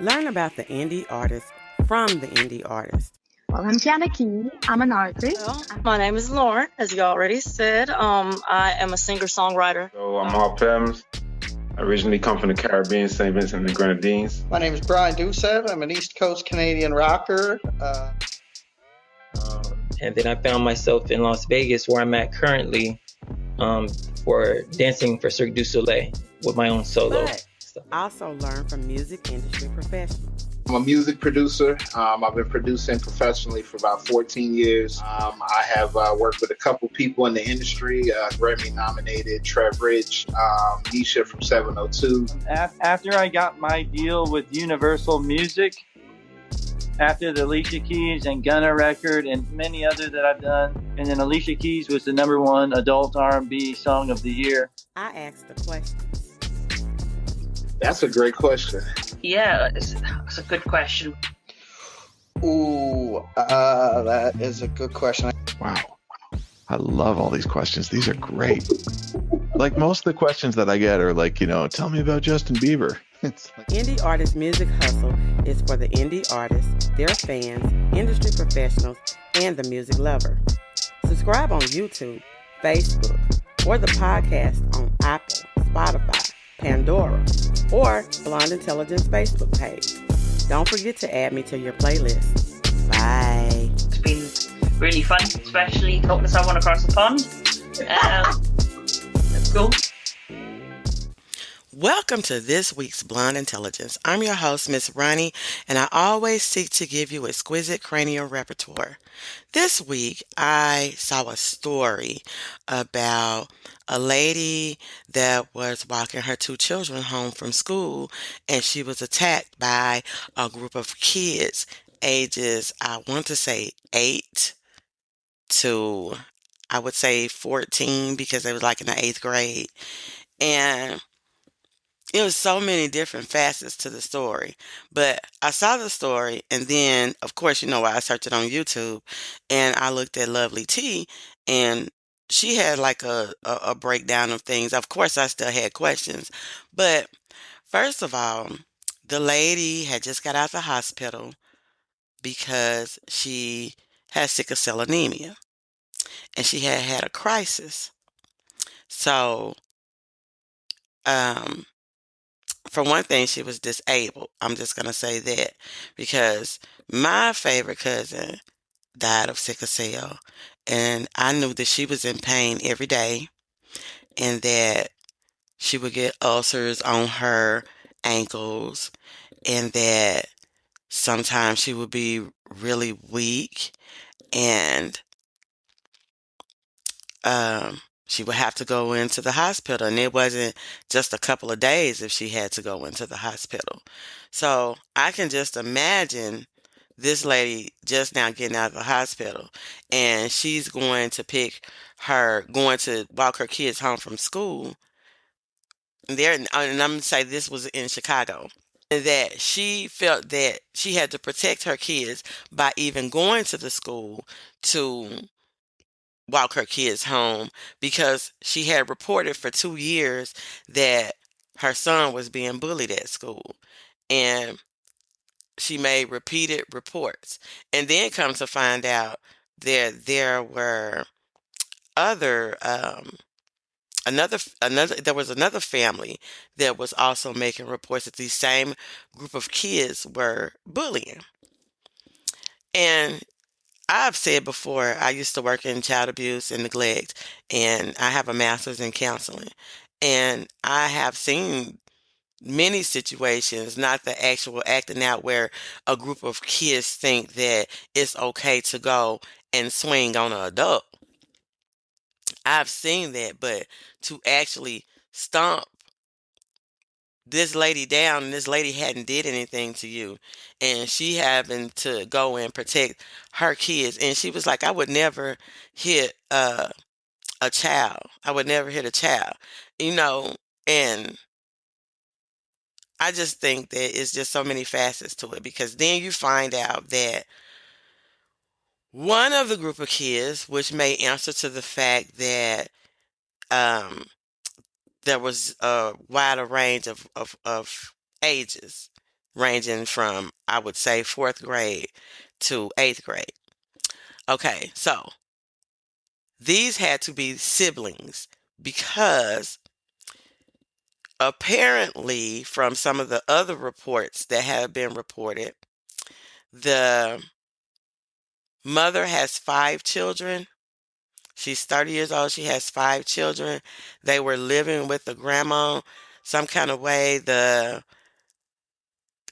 Learn about the indie artist from the indie artist. Well, I'm Janaki. I'm an artist. Well, my name is Lauren, as you already said. I am a singer-songwriter. So I'm Hall Pems. I originally come from the Caribbean, St. Vincent and the Grenadines. My name is Brian Doucette. I'm an East Coast Canadian rocker. And then I found myself in Las Vegas, where I'm at currently, for dancing for Cirque du Soleil with my own solo. But also learn from music industry professionals. I'm a music producer. I've been producing professionally for about 14 years. I have worked with a couple people in the industry, Grammy nominated Trev Rich, Nisha from 702. After I got my deal with Universal Music, after the Alicia Keys and Gunna record and many other that I've done, and then Alicia Keys was the #1 adult R&B song of the year. I asked the questions. That's a great question. Yeah, it's a good question. Ooh, that is a good question. Wow. I love all these questions. These are great. Like most of the questions that I get are like, tell me about Justin Bieber. It's like... Indie Artist Music Hustle is for the indie artists, their fans, industry professionals, and the music lover. Subscribe on YouTube, Facebook, or the podcast on Apple, Spotify, Pandora, or Blonde Intelligence Facebook page. Don't forget to add me to your playlist. Bye. It's been really fun, especially talking to someone across the pond. That's cool. Welcome to this week's Blonde Intelligence. I'm your host, Miss Roni, and I always seek to give you exquisite cranial repertoire. This week, I saw a story about a lady that was walking her 2 children home from school, and she was attacked by a group of kids ages, I want to say 8 to, I would say 14, because they was like in the 8th grade. And it was so many different facets to the story. But I saw the story, and then, of course, I searched it on YouTube, and I looked at Lovely T, and she had like a breakdown of things. Of course, I still had questions. But first of all, the lady had just got out of the hospital because she had sickle cell anemia, and she had had a crisis. So, for one thing, she was disabled. I'm just going to say that because my favorite cousin died of sickle cell, and I knew that she was in pain every day and that she would get ulcers on her ankles and that sometimes she would be really weak and she would have to go into the hospital, and it wasn't just a couple of days if she had to go into the hospital. So I can just imagine this lady just now getting out of the hospital, and she's going to walk her kids home from school. And I'm going to say this was in Chicago. That she felt that she had to protect her kids by even going to the school to walk her kids home, because she had reported for 2 years that her son was being bullied at school, and she made repeated reports, and then come to find out that there were other there was another family that was also making reports that these same group of kids were bullying. And I've said before, I used to work in child abuse and neglect, and I have a master's in counseling. And I have seen many situations, not the actual acting out, where a group of kids think that it's okay to go and swing on an adult. I've seen that, but to actually stomp this lady down, and this lady hadn't did anything to you, and she happened to go and protect her kids, and she was like, I would never hit a child. I would never hit a child, and I just think that it's just so many facets to it, because then you find out that one of the group of kids, which may answer to the fact that there was a wider range of ages. ranging from, I would say, 4th grade to 8th grade. Okay, so these had to be siblings because apparently, from some of the other reports that have been reported, the mother has 5 children. She's 30 years old. She has 5 children. They were living with the grandma. Some kind of way, the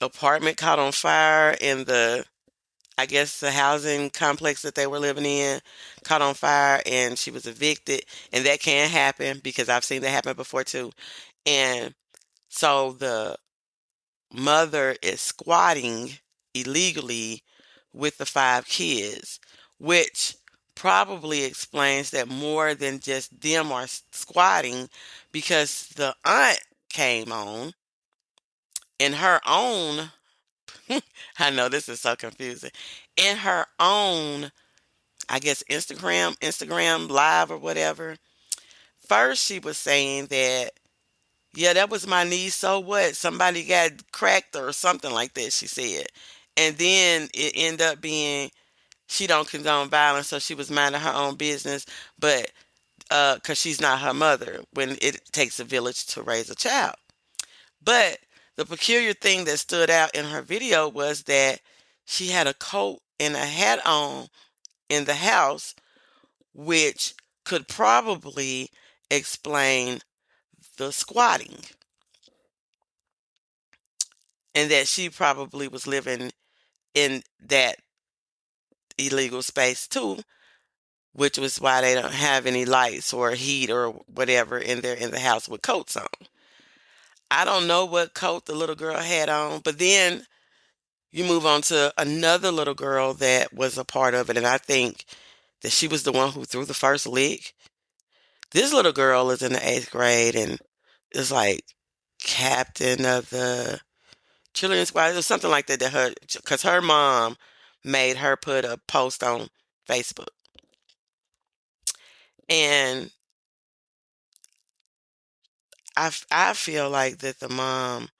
apartment caught on fire in I guess the housing complex that they were living in caught on fire and she was evicted. And that can happen because I've seen that happen before too. And so the mother is squatting illegally with the 5 kids, which probably explains that more than just them are squatting because the aunt came on in her own I know this is so confusing. In her own, I guess Instagram live or whatever. First she was saying that, yeah, that was my niece, so what? Somebody got cracked or something like that, she said. And then it ended up being she don't condone violence, so she was minding her own business, but because she's not her mother when it takes a village to raise a child. But the peculiar thing that stood out in her video was that she had a coat and a hat on in the house, which could probably explain the squatting, and that she probably was living in that illegal space too, which was why they don't have any lights or heat or whatever in the house with coats on. I don't know what coat the little girl had on, but then you move on to another little girl that was a part of it, and I think that she was the one who threw the first lick. This little girl is in the 8th grade and is like captain of the cheerleading squad or something like that. Because her mom made her put a post on Facebook, and I feel like that the mom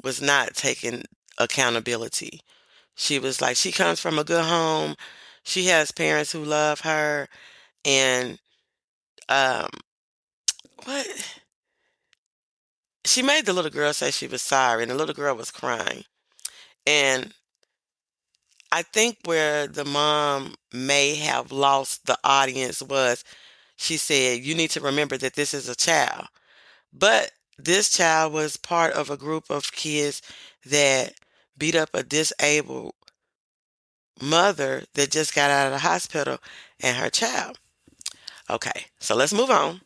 was not taking accountability. She was like, she comes from a good home. She has parents who love her, and um, what? She made the little girl say she was sorry, and the little girl was crying. And I think where the mom may have lost the audience was she said, you need to remember that this is a child. But this child was part of a group of kids that beat up a disabled mother that just got out of the hospital and her child. Okay, so let's move on.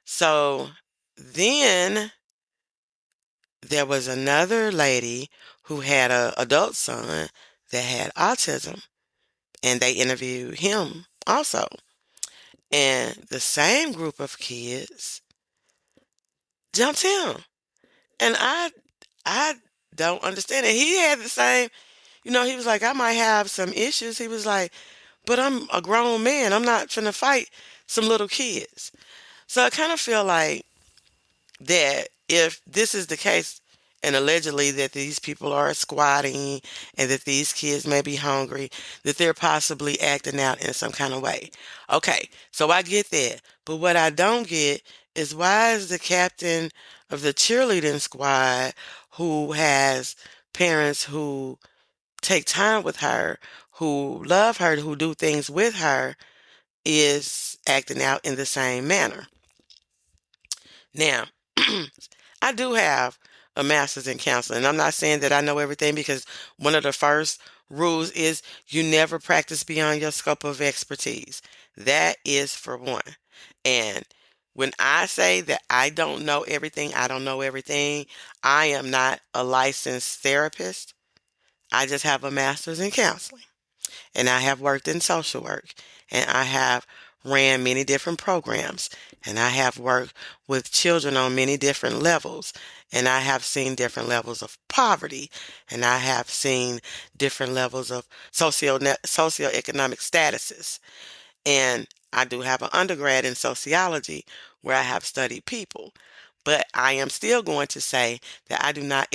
So then there was another lady who had an adult son that had autism, and they interviewed him also. And the same group of kids jumped him. And I don't understand it. He had the same, he was like, I might have some issues. He was like, but I'm a grown man. I'm not finna fight some little kids. So I kind of feel like that if this is the case, and allegedly that these people are squatting and that these kids may be hungry, that they're possibly acting out in some kind of way. Okay, so I get that. But what I don't get is why is the captain of the cheerleading squad, who has parents who take time with her, who love her, who do things with her, is acting out in the same manner? Now, I do have a master's in counseling. And I'm not saying that I know everything, because one of the first rules is you never practice beyond your scope of expertise. That is for one. And when I say that I don't know everything, I don't know everything. I am not a licensed therapist. I just have a master's in counseling. And I have worked in social work, and I have ran many different programs, and I have worked with children on many different levels, and I have seen different levels of poverty, and I have seen different levels of socioeconomic statuses. And I do have an undergrad in sociology where I have studied people. But I am still going to say that I do not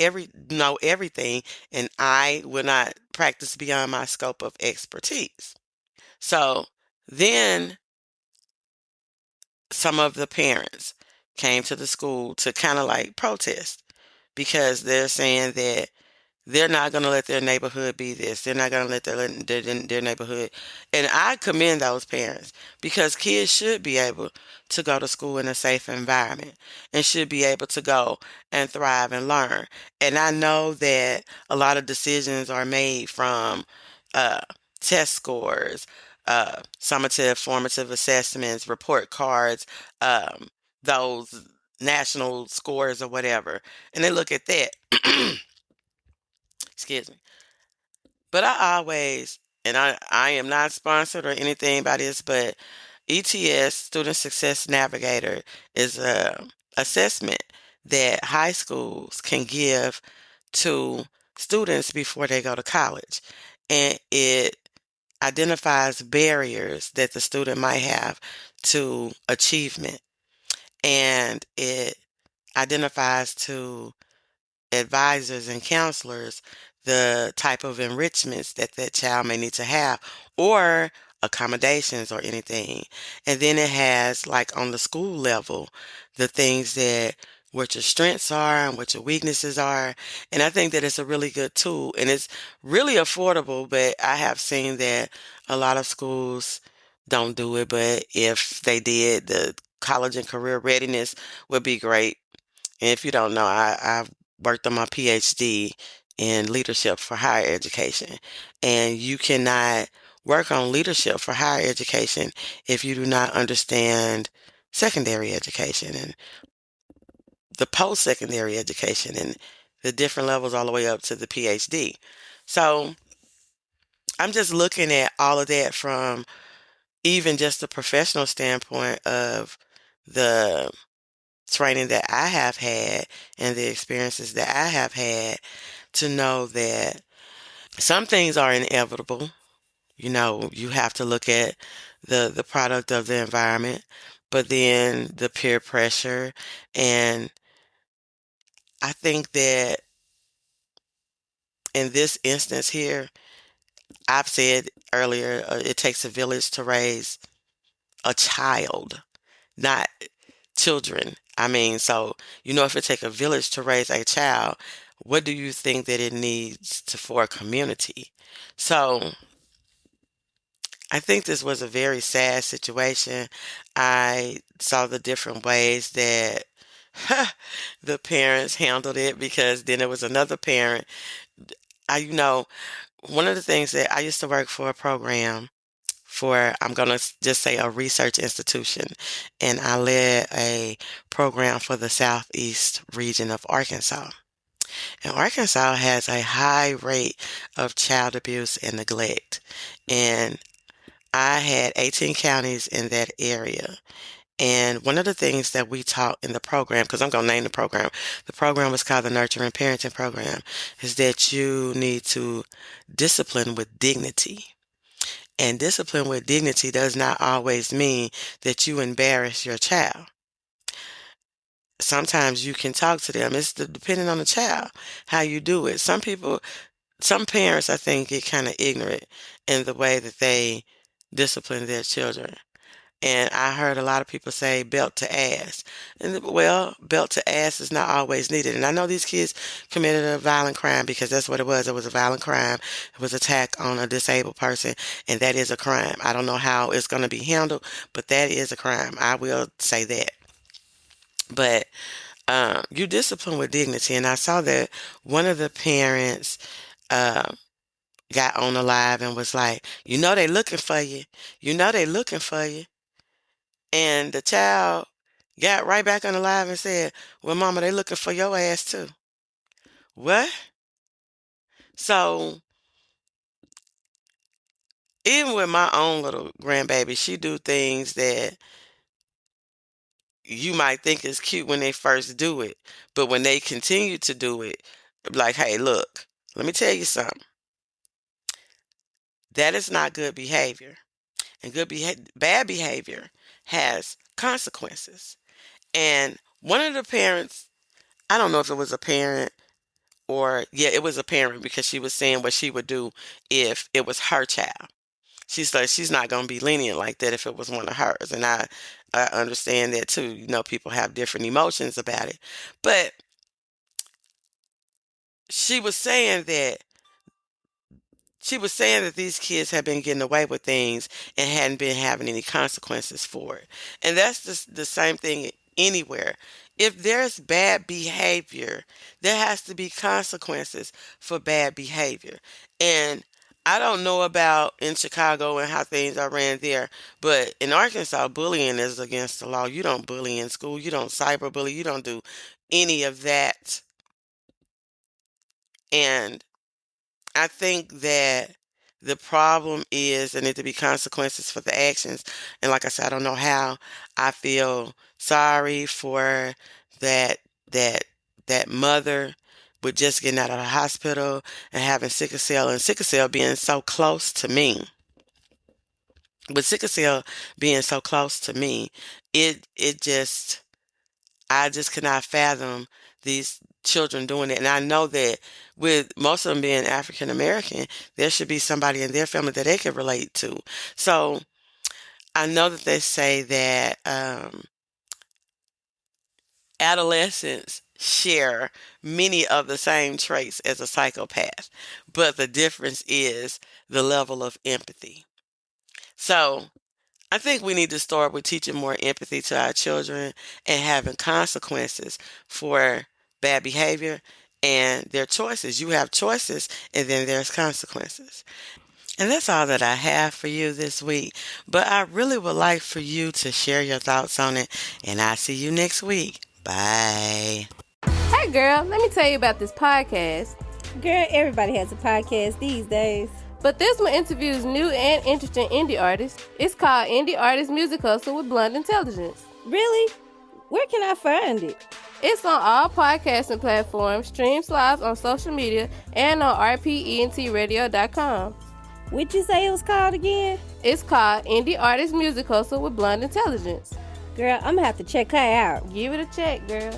know everything, and I will not practice beyond my scope of expertise. So then some of the parents came to the school to kind of like protest because they're saying that they're not going to let their neighborhood be this. They're not going to let their neighborhood. And I commend those parents because kids should be able to go to school in a safe environment and should be able to go and thrive and learn. And I know that a lot of decisions are made from uh, test scores, summative, formative assessments, report cards, those national scores or whatever. And they look at that. Excuse me. But I always, and I am not sponsored or anything by this, but ETS, Student Success Navigator, is a assessment that high schools can give to students before they go to college. And it identifies barriers that the student might have to achievement. And it identifies to advisors and counselors the type of enrichments that that child may need to have or accommodations or anything. And then it has like on the school level the things that what your strengths are and what your weaknesses are. And I think that it's a really good tool and it's really affordable, but I have seen that a lot of schools don't do it, but if they did, the college and career readiness would be great. And if you don't know, I've worked on my PhD in leadership for higher education. And you cannot work on leadership for higher education if you do not understand secondary education and the post secondary education and the different levels all the way up to the PhD. So I'm just looking at all of that from even just the professional standpoint of the training that I have had and the experiences that I have had to know that some things are inevitable. You know, you have to look at the product of the environment, but then the peer pressure. And I think that in this instance here, I've said earlier, it takes a village to raise a child, not children. I mean, so, if it takes a village to raise a child, what do you think that it needs for a community? So I think this was a very sad situation. I saw the different ways that the parents handled it because then there was another parent. One of the things that I used to work for a program for, I'm going to just say a research institution, and I led a program for the southeast region of Arkansas. And Arkansas has a high rate of child abuse and neglect. And I had 18 counties in that area. And one of the things that we taught in the program, because I'm going to name the program was called the Nurturing Parenting Program, is that you need to discipline with dignity. And discipline with dignity does not always mean that you embarrass your child. Sometimes you can talk to them. It's depending on the child, how you do it. Some parents, I think, get kind of ignorant in the way that they discipline their children. And I heard a lot of people say belt to ass. And well, belt to ass is not always needed. And I know these kids committed a violent crime because that's what it was. It was a violent crime. It was attack on a disabled person, and that is a crime. I don't know how it's going to be handled, but that is a crime. I will say that. But you discipline with dignity. And I saw that one of the parents got on the live and was like, they looking for you. They looking for you. And the child got right back on the live and said, well, mama, they looking for your ass too. What? So even with my own little grandbaby, she do things that you might think is cute when they first do it. But when they continue to do it, like, hey, look, let me tell you something. That is not good behavior. And bad behavior has consequences. And one of the parents, I don't know if it was a parent or, yeah, it was a parent because she was saying what she would do if it was her child. She's like, she's not going to be lenient like that if it was one of hers. And I understand that too. You know, people have different emotions about it. But she was saying that these kids have been getting away with things and hadn't been having any consequences for it. And that's the same thing anywhere. If there's bad behavior, there has to be consequences for bad behavior. And I don't know about in Chicago and how things are ran there, but in Arkansas, bullying is against the law. You don't bully in school. You don't cyberbully. You don't do any of that. And I think that the problem is there need to be consequences for the actions. And like I said, I don't know how. I feel sorry for that that that mother with just getting out of the hospital and having sickle cell, and sickle cell being so close to me. With sickle cell being so close to me, it just, I just cannot fathom these children doing it. And I know that with most of them being African American, there should be somebody in their family that they can relate to. So I know that they say that adolescents share many of the same traits as a psychopath, but the difference is the level of empathy. So I think we need to start with teaching more empathy to our children and having consequences for bad behavior and their choices. You have choices and then there's consequences. And that's all that I have for you this week. But I really would like for you to share your thoughts on it. And I'll see you next week. Bye. Hey girl, let me tell you about this podcast. Girl, everybody has a podcast these days. But this one interviews new and interesting indie artists. It's called Indie Artist Music Hustle with Blonde Intelligence. Really? Where can I find it? It's on all podcasting platforms, streams live on social media, and on rpentradio.com. What'd you say it was called again? It's called Indie Artist Music Hustle with Blonde Intelligence. Girl, I'm gonna have to check her out. Give it a check, girl.